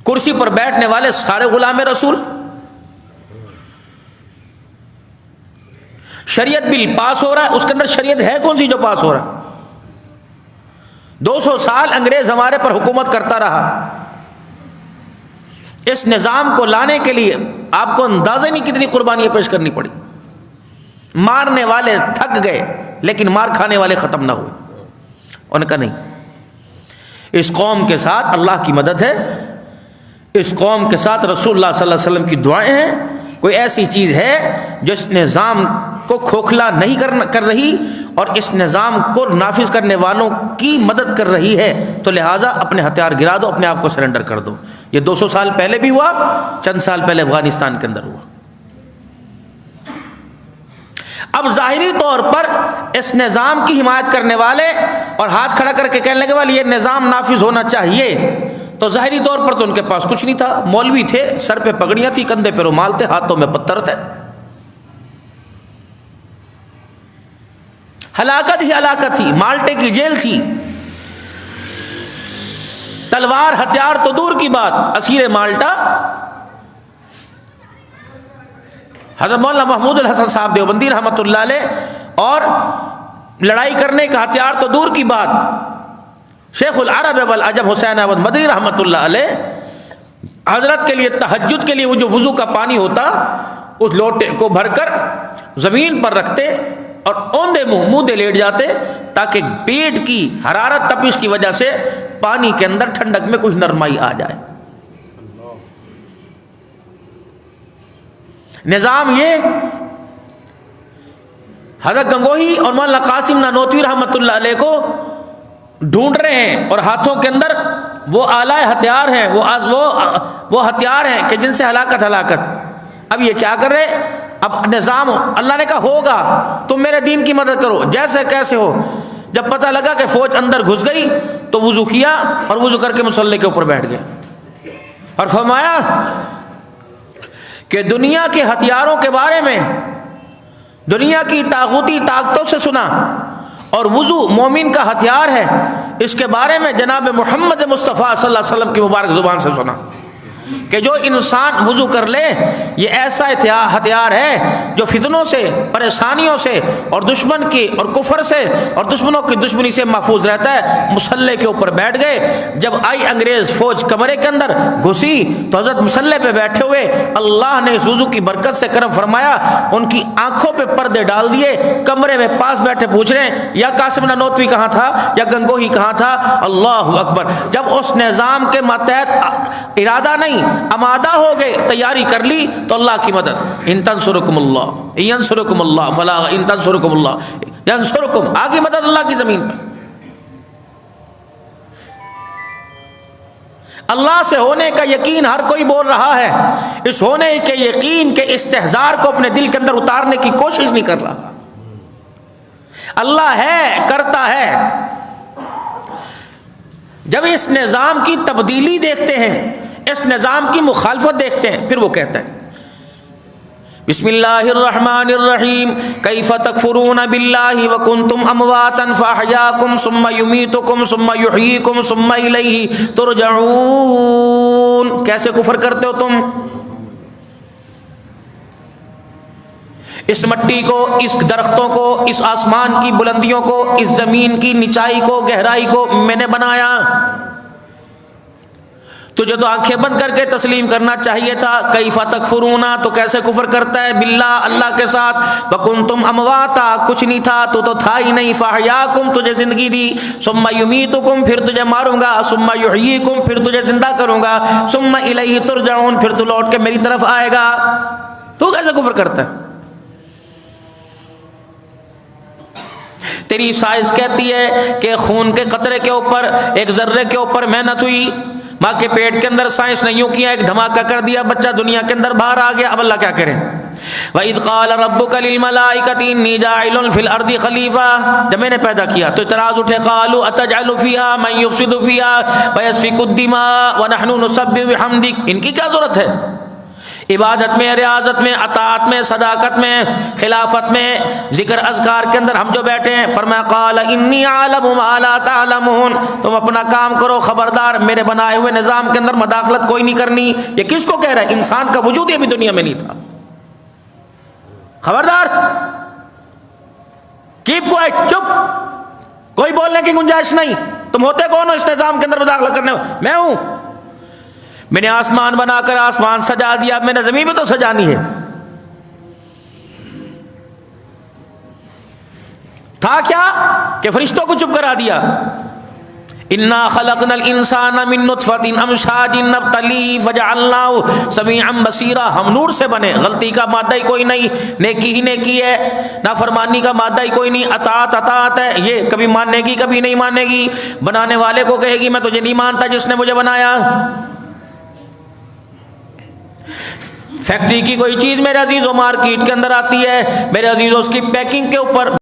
کرسی پر بیٹھنے والے سارے غلام رسول. شریعت بل پاس ہو رہا ہے، اس کے اندر شریعت ہے کون سی جو پاس ہو رہا ہے؟ 200 سال انگریز ہمارے پر حکومت کرتا رہا. اس نظام کو لانے کے لیے آپ کو اندازہ نہیں کتنی قربانیاں پیش کرنی پڑی. مارنے والے تھک گئے لیکن مار کھانے والے ختم نہ ہوئے. انہوں نے کہا نہیں، اس قوم کے ساتھ اللہ کی مدد ہے، اس قوم کے ساتھ رسول اللہ صلی اللہ علیہ وسلم کی دعائیں ہیں. کوئی ایسی چیز ہے جو اس نظام کو کھوکھلا نہیں کر رہی اور اس نظام کو نافذ کرنے والوں کی مدد کر رہی ہے، تو لہٰذا اپنے ہتھیار گرا دو، اپنے آپ کو سرنڈر کر دو. یہ 200 سال پہلے بھی ہوا، چند سال پہلے افغانستان کے اندر ہوا. اب ظاہری طور پر اس نظام کی حمایت کرنے والے اور ہاتھ کھڑا کر کے کہنے لگے والے یہ نظام نافذ ہونا چاہیے، تو ظاہری طور پر تو ان کے پاس کچھ نہیں تھا. مولوی تھے، سر پہ پگڑیاں تھی، کندھے پہ رومال تھے، ہاتھوں میں پتھر تھے. ہلاکت ہی ہلاکت تھی، مالٹے کی جیل تھی. تلوار ہتھیار تو دور کی بات، اسیر مالٹا حضرت مولانا محمود الحسن صاحب دیوبندی رحمۃ اللہ علیہ، اور لڑائی کرنے کا ہتھیار تو دور کی بات، شیخ العرب والعجم حسین احمد مدنی رحمۃ اللہ علیہ حضرت کے لیے تہجد کے لیے وہ جو وضو کا پانی ہوتا اس لوٹے کو بھر کر زمین پر رکھتے اور اوندے منہ دے لیٹ جاتے تاکہ پیٹ کی حرارت تپش کی وجہ سے پانی کے اندر ٹھنڈک میں کچھ نرمائی آ جائے. نظام یہ حضرت گنگوہی اور مولانا قاسم نانوتوی رحمۃ اللہ علیہ کو ڈھونڈ رہے ہیں اور ہاتھوں کے اندر وہ آلہ ہتھیار ہیں، وہ ہتھیار ہیں کہ جن سے ہلاکت. اب یہ کیا کر رہے؟ اب نظام اللہ نے کہا ہوگا، تم میرے دین کی مدد کرو جیسے کیسے ہو. جب پتہ لگا کہ فوج اندر گھس گئی تو وضو کیا اور وضو کر کے مصلی کے اوپر بیٹھ گئے اور فرمایا کہ دنیا کے ہتھیاروں کے بارے میں دنیا کی طاغوتی طاقتوں سے سنا اور وضو مومن کا ہتھیار ہے، اس کے بارے میں جناب محمد مصطفیٰ صلی اللہ علیہ وسلم کی مبارک زبان سے سنا کہ جو انسان وضو کر لے یہ ایسا ہتھیار ہے جو فتنوں سے، پریشانیوں سے اور دشمن کی اور کفر سے اور دشمنوں کی دشمنی سے محفوظ رہتا ہے. مصلی کے اوپر بیٹھ گئے. جب آئی انگریز فوج کمرے کے اندر گھسی تو حضرت مصلی پہ بیٹھے ہوئے اللہ نے اس وضو کی برکت سے کرم فرمایا، ان کی آنکھوں پہ پردے ڈال دیے. کمرے میں پاس بیٹھے پوچھ رہے ہیں یا قاسم نانوتوی کہاں تھا یا گنگوہی کہاں تھا. اللہ اکبر. جب اس نظام کے ماتحت ارادہ نہیں آمادہ ہو گئے، تیاری کر لی تو اللہ کی مدد. ان تنصرکم اللہ ینصرکم اللہ فلا ان تنصرکم اللہ ینصرکم، آگے مدد اللہ کی زمین پہ. اللہ سے ہونے کا یقین ہر کوئی بول رہا ہے، اس ہونے کے یقین کے استحضار کو اپنے دل کے اندر اتارنے کی کوشش نہیں کر رہا. اللہ ہے، کرتا ہے. جب اس نظام کی تبدیلی دیکھتے ہیں، اس نظام کی مخالفت دیکھتے ہیں، پھر وہ کہتا ہے بسم اللہ الرحمن الرحیم کیف تکفرون باللہ وکنتم امواتا فاحیاکم ثم یمیتکم ثم یحییکم ثم الیہ ترجعون. کیسے کفر کرتے ہو تم؟ اس مٹی کو، اس درختوں کو، اس آسمان کی بلندیوں کو، اس زمین کی نچائی کو، گہرائی کو میں نے بنایا. تجھے تو آنکھیں بند کر کے تسلیم کرنا چاہیے تھا. کیف تکفرون، تو کیسے کفر کرتا ہے باللہ، اللہ کے ساتھ. وکنتم امواتا، کچھ نہیں تھا تو تھا ہی نہیں. فاحیاکم، تجھے زندگی دی. ثم یمیتکم، پھر تجھے ماروں گا. ثم یحییکم، پھر تجھے زندہ کروں گا. ثم الیہ ترجعون، پھر تو لوٹ کے میری طرف آئے گا. تو کیسے کفر کرتا ہے؟ تیری سائنس کہتی ہے کہ خون کے قطرے کے اوپر، ایک ذرے کے اوپر محنت ہوئی، ماں کے پیٹ کے اندر سائنس نے یوں کیا، ایک دھماکہ کر دیا، بچہ دنیا کے اندر باہر آ گیا. اب اللہ کیا کرے؟ وَإِذْ قَالَ رَبُّكَ لِلْمَلَائِكَةِ إِنِّي جَاعِلٌ فِي الْأَرْضِ خَلِيفَةً، جب میں نے پیدا کیا تو اعتراض اٹھے. قَالُوا أَتَجْعَلُ فِيهَا مَن يُفْسِدُ فِيهَا وَيَسْفِكُ الدِّمَاءَ وَنَحْنُ نُسَبِّحُ بِحَمْدِكَ. ان کی کیا ضرورت ہے؟ عبادت میں، ریاضت میں، اطاعت میں، صداقت میں، خلافت میں، ذکر اذکار کے اندر ہم جو بیٹھے ہیں، فرمایا قال انی اعلم ما لا تعلمون، تم اپنا کام کرو، خبردار میرے بنائے ہوئے نظام کے اندر مداخلت کوئی نہیں کرنی۔ یہ کس کو کہہ رہا ہے؟ انسان کا وجود ہی ابھی دنیا میں نہیں تھا، خبردار، کیپ کوائٹ، چپ، کوئی بولنے کی گنجائش نہیں۔ تم ہوتے کون ہو اس نظام کے اندر مداخلت کرنے؟ میں ہوں، میں نے آسمان بنا کر آسمان سجا دیا، میں نے زمین میں تو سجانی ہے۔ تھا کیا کہ فرشتوں کو چپ کرا دیا۔ انا خلقنا الانسان من نطفۃ امشاج نبتلیہ فجعلناہ سمیعا بصیرا، ہم نور سے بنے، غلطی کا مادہ ہی کوئی نہیں، نیکی ہی نیکی ہے، نافرمانی کا مادہ ہی کوئی نہیں، اطاعت اطاعت ہے، یہ کبھی ماننے گی کبھی نہیں مانے گی، بنانے والے کو کہے گی میں تجھے نہیں مانتا جس نے مجھے بنایا۔ فیکٹری کی کوئی چیز میرے عزیزوں مارکیٹ کے اندر آتی ہے، میرے عزیزوں اس کی پیکنگ کے اوپر